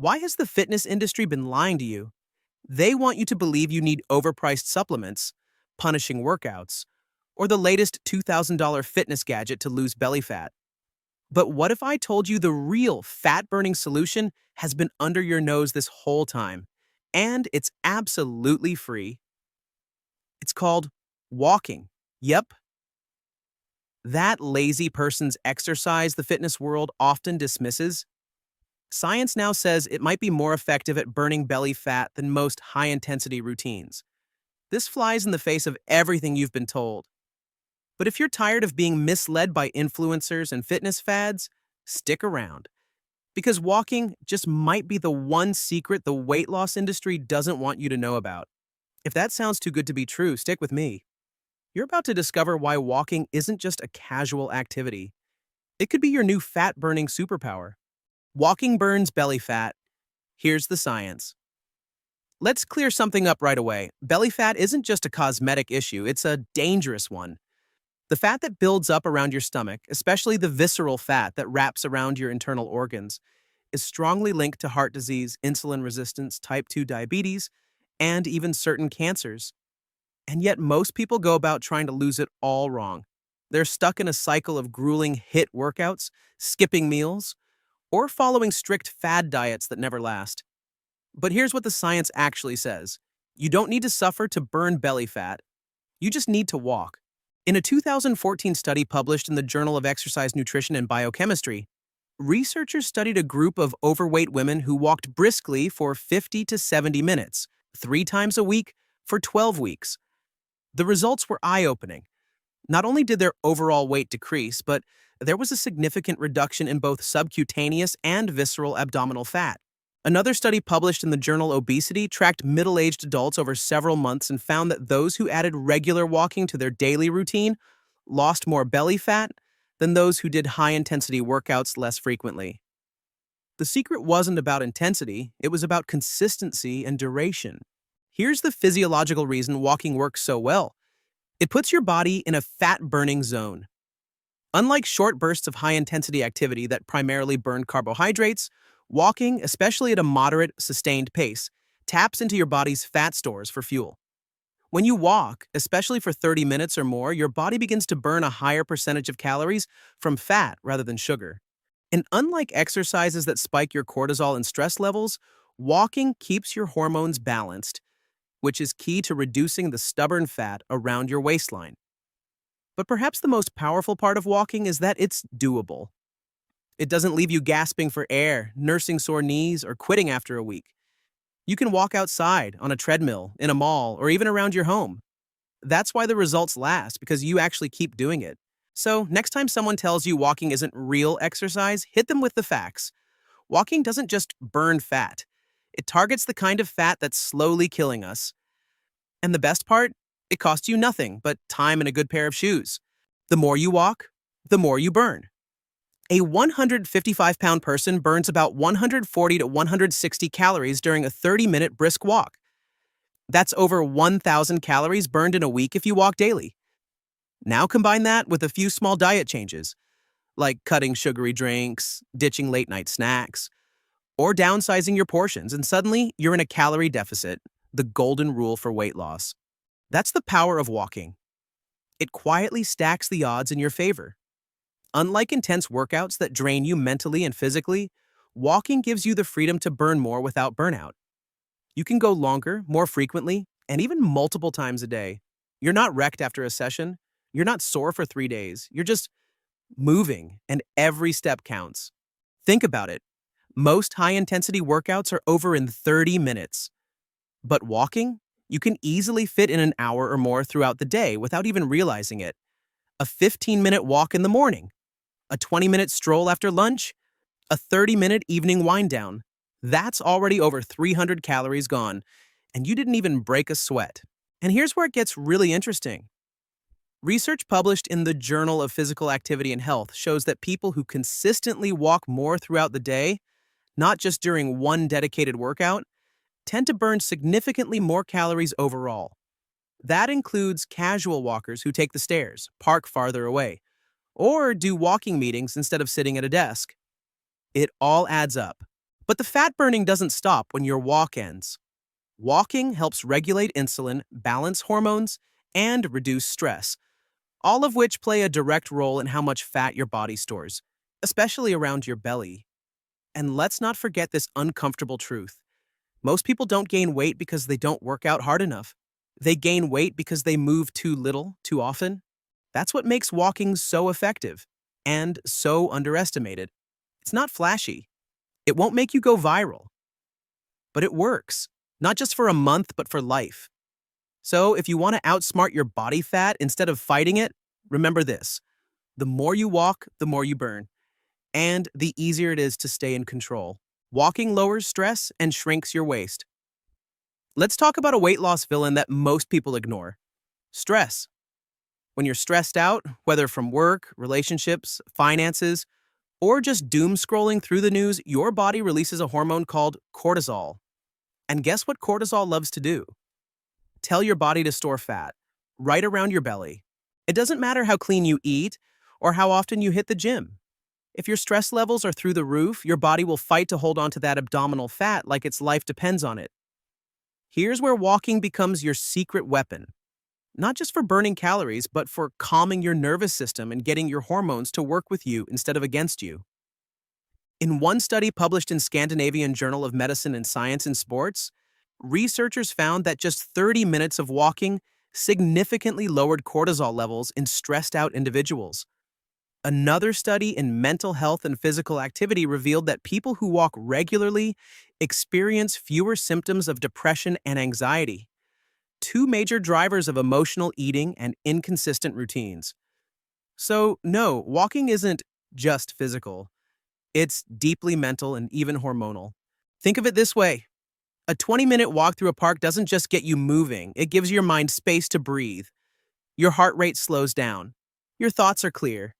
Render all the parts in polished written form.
Why has the fitness industry been lying to you? They want you to believe you need overpriced supplements, punishing workouts, or the latest $2,000 fitness gadget to lose belly fat. But what if I told you the real fat burning solution has been under your nose this whole time? And it's absolutely free. It's called walking. Yep, that lazy person's exercise the fitness world often dismisses. Science now says it might be more effective at burning belly fat than most high intensity routines. This flies in the face of everything you've been told. But if you're tired of being misled by influencers and fitness fads, stick around. Because walking just might be the one secret the weight loss industry doesn't want you to know about. If that sounds too good to be true, stick with me. You're about to discover why walking isn't just a casual activity. It could be your new fat-burning superpower. Walking burns belly fat. Here's the science. Let's clear something up right away. Belly fat isn't just a cosmetic issue, it's a dangerous one. The fat that builds up around your stomach, especially the visceral fat that wraps around your internal organs, is strongly linked to heart disease, insulin resistance, type 2 diabetes, and even certain cancers. And yet most people go about trying to lose it all wrong. They're stuck in a cycle of grueling HIIT workouts, skipping meals, or following strict fad diets that never last. But here's what the science actually says. You don't need to suffer to burn belly fat. You just need to walk. In a 2014 study published in the Journal of Exercise Nutrition and Biochemistry, researchers studied a group of overweight women who walked briskly for 50 to 70 minutes, 3 times a week, for 12 weeks. The results were eye-opening. Not only did their overall weight decrease, but there was a significant reduction in both subcutaneous and visceral abdominal fat. Another study published in the journal Obesity tracked middle-aged adults over several months and found that those who added regular walking to their daily routine lost more belly fat than those who did high-intensity workouts less frequently. The secret wasn't about intensity, it was about consistency and duration. Here's the physiological reason walking works so well. It puts your body in a fat-burning zone. Unlike short bursts of high-intensity activity that primarily burn carbohydrates, walking, especially at a moderate, sustained pace, taps into your body's fat stores for fuel. When you walk, especially for 30 minutes or more, your body begins to burn a higher percentage of calories from fat rather than sugar. And unlike exercises that spike your cortisol and stress levels, walking keeps your hormones balanced, which is key to reducing the stubborn fat around your waistline. But perhaps the most powerful part of walking is that it's doable. It doesn't leave you gasping for air, nursing sore knees, or quitting after a week. You can walk outside, on a treadmill, in a mall, or even around your home. That's why the results last, because you actually keep doing it. So, next time someone tells you walking isn't real exercise, hit them with the facts. Walking doesn't just burn fat. It targets the kind of fat that's slowly killing us. And the best part? It costs you nothing but time and a good pair of shoes. The more you walk, the more you burn. A 155-pound person burns about 140 to 160 calories during a 30-minute brisk walk. That's over 1,000 calories burned in a week if you walk daily. Now combine that with a few small diet changes, like cutting sugary drinks, ditching late-night snacks, or downsizing your portions, and suddenly you're in a calorie deficit, the golden rule for weight loss. That's the power of walking. It quietly stacks the odds in your favor. Unlike intense workouts that drain you mentally and physically, walking gives you the freedom to burn more without burnout. You can go longer, more frequently, and even multiple times a day. You're not wrecked after a session. You're not sore for 3 days. You're just moving, and every step counts. Think about it. Most high-intensity workouts are over in 30 minutes. But walking? You can easily fit in an hour or more throughout the day without even realizing it. A 15-minute walk in the morning, a 20-minute stroll after lunch, a 30-minute evening wind down. That's already over 300 calories gone, and you didn't even break a sweat. And here's where it gets really interesting. Research published in the Journal of Physical Activity and Health shows that people who consistently walk more throughout the day, not just during one dedicated workout, tend to burn significantly more calories overall. That includes casual walkers who take the stairs, park farther away, or do walking meetings instead of sitting at a desk. It all adds up. But the fat burning doesn't stop when your walk ends. Walking helps regulate insulin, balance hormones, and reduce stress, all of which play a direct role in how much fat your body stores, especially around your belly. And let's not forget this uncomfortable truth. Most people don't gain weight because they don't work out hard enough. They gain weight because they move too little, too often. That's what makes walking so effective and so underestimated. It's not flashy. It won't make you go viral, but it works, not just for a month, but for life. So if you want to outsmart your body fat instead of fighting it, remember this. The more you walk, the more you burn, and the easier it is to stay in control. Walking lowers stress and shrinks your waist. Let's talk about a weight loss villain that most people ignore: stress. When you're stressed out, whether from work, relationships, finances, or just doom scrolling through the news, your body releases a hormone called cortisol. And guess what cortisol loves to do? Tell your body to store fat, right around your belly. It doesn't matter how clean you eat or how often you hit the gym. If your stress levels are through the roof, your body will fight to hold onto that abdominal fat like its life depends on it. Here's where walking becomes your secret weapon. Not just for burning calories, but for calming your nervous system and getting your hormones to work with you instead of against you. In one study published in Scandinavian Journal of Medicine and Science in Sports, researchers found that just 30 minutes of walking significantly lowered cortisol levels in stressed out individuals. Another study in mental health and physical activity revealed that people who walk regularly experience fewer symptoms of depression and anxiety, two major drivers of emotional eating and inconsistent routines. So, no, walking isn't just physical. It's deeply mental and even hormonal. Think of it this way. A 20-minute walk through a park doesn't just get you moving, it gives your mind space to breathe. Your heart rate slows down. Your thoughts are clear.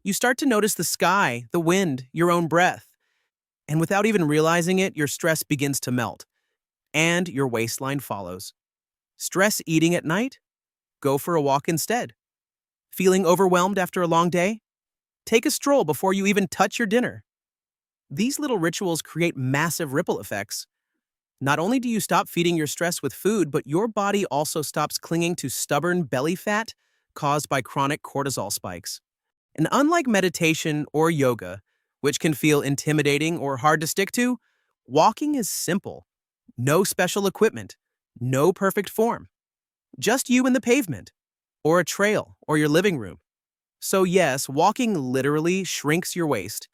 You start to notice the sky, the wind, your own breath. And without even realizing it, your stress begins to melt. And your waistline follows. Stress eating at night? Go for a walk instead. Feeling overwhelmed after a long day? Take a stroll before you even touch your dinner. These little rituals create massive ripple effects. Not only do you stop feeding your stress with food, but your body also stops clinging to stubborn belly fat caused by chronic cortisol spikes. And unlike meditation or yoga, which can feel intimidating or hard to stick to, walking is simple. No special equipment, no perfect form. Just you and the pavement, or a trail, or your living room. So yes, walking literally shrinks your waist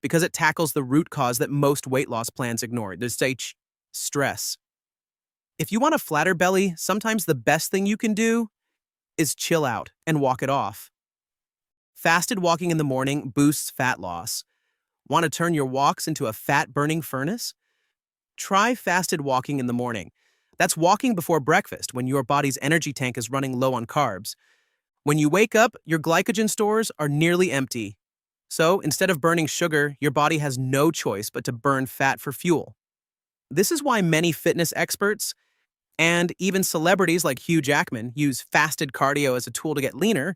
because it tackles the root cause that most weight loss plans ignore, stress. If you want a flatter belly, sometimes the best thing you can do is chill out and walk it off. Fasted walking in the morning boosts fat loss. Want to turn your walks into a fat-burning furnace? Try fasted walking in the morning. That's walking before breakfast when your body's energy tank is running low on carbs. When you wake up, your glycogen stores are nearly empty. So instead of burning sugar, your body has no choice but to burn fat for fuel. This is why many fitness experts and even celebrities like Hugh Jackman use fasted cardio as a tool to get leaner.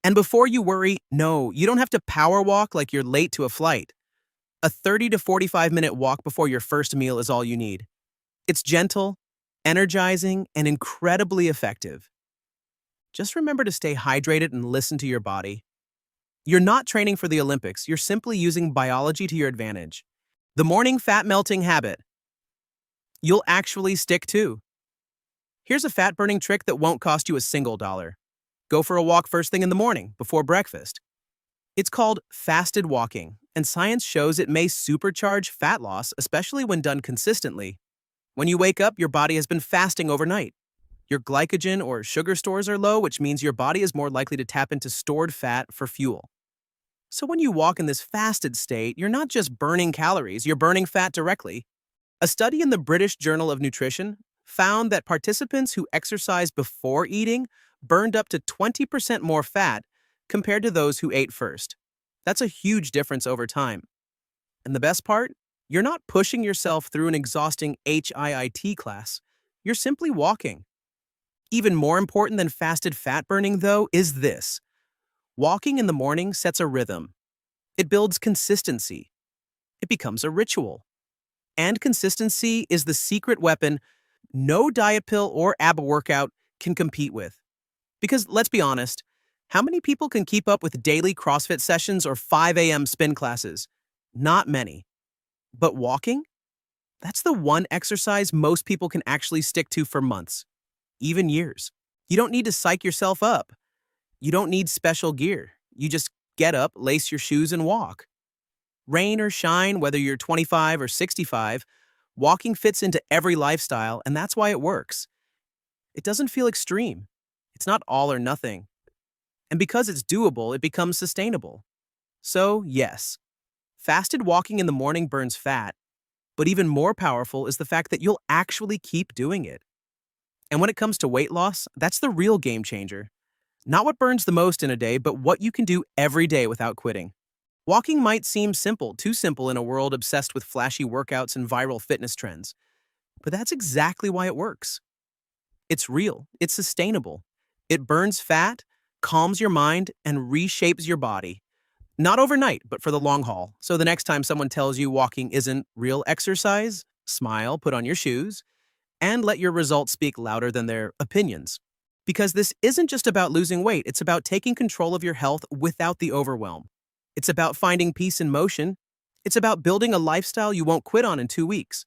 And before you worry, no, you don't have to power walk like you're late to a flight. A 30 to 45-minute walk before your first meal is all you need. It's gentle, energizing, and incredibly effective. Just remember to stay hydrated and listen to your body. You're not training for the Olympics, you're simply using biology to your advantage. The morning fat melting habit you'll actually stick to. Here's a fat-burning trick that won't cost you a single dollar. Go for a walk first thing in the morning, before breakfast. It's called fasted walking, and science shows it may supercharge fat loss, especially when done consistently. When you wake up, your body has been fasting overnight. Your glycogen or sugar stores are low, which means your body is more likely to tap into stored fat for fuel. So when you walk in this fasted state, you're not just burning calories, you're burning fat directly. A study in the British Journal of Nutrition found that participants who exercised before eating burned up to 20% more fat compared to those who ate first. That's a huge difference over time. And the best part? You're not pushing yourself through an exhausting HIIT class. You're simply walking. Even more important than fasted fat burning, though, is this. Walking in the morning sets a rhythm. It builds consistency. It becomes a ritual. And consistency is the secret weapon no diet pill or ab workout can compete with. Because let's be honest, how many people can keep up with daily CrossFit sessions or 5 a.m. spin classes? Not many. But walking? That's the one exercise most people can actually stick to for months, even years. You don't need to psych yourself up. You don't need special gear. You just get up, lace your shoes, and walk. Rain or shine, whether you're 25 or 65, walking fits into every lifestyle, and that's why it works. It doesn't feel extreme. It's not all or nothing. And because it's doable, it becomes sustainable. So, yes, fasted walking in the morning burns fat, but even more powerful is the fact that you'll actually keep doing it. And when it comes to weight loss, that's the real game changer. Not what burns the most in a day, but what you can do every day without quitting. Walking might seem simple, too simple in a world obsessed with flashy workouts and viral fitness trends. But that's exactly why it works. It's real, it's sustainable. It burns fat, calms your mind, and reshapes your body. Not overnight, but for the long haul. So the next time someone tells you walking isn't real exercise, smile, put on your shoes, and let your results speak louder than their opinions. Because this isn't just about losing weight, it's about taking control of your health without the overwhelm. It's about finding peace in motion. It's about building a lifestyle you won't quit on in 2 weeks.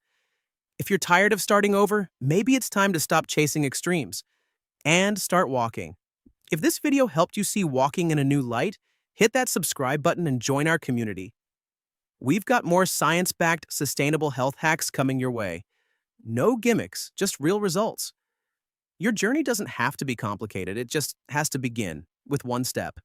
If you're tired of starting over, maybe it's time to stop chasing extremes and start walking. If this video helped you see walking in a new light, hit that subscribe button and join our community. We've got more science-backed, sustainable health hacks coming your way. No gimmicks, just real results. Your journey doesn't have to be complicated, it just has to begin with one step.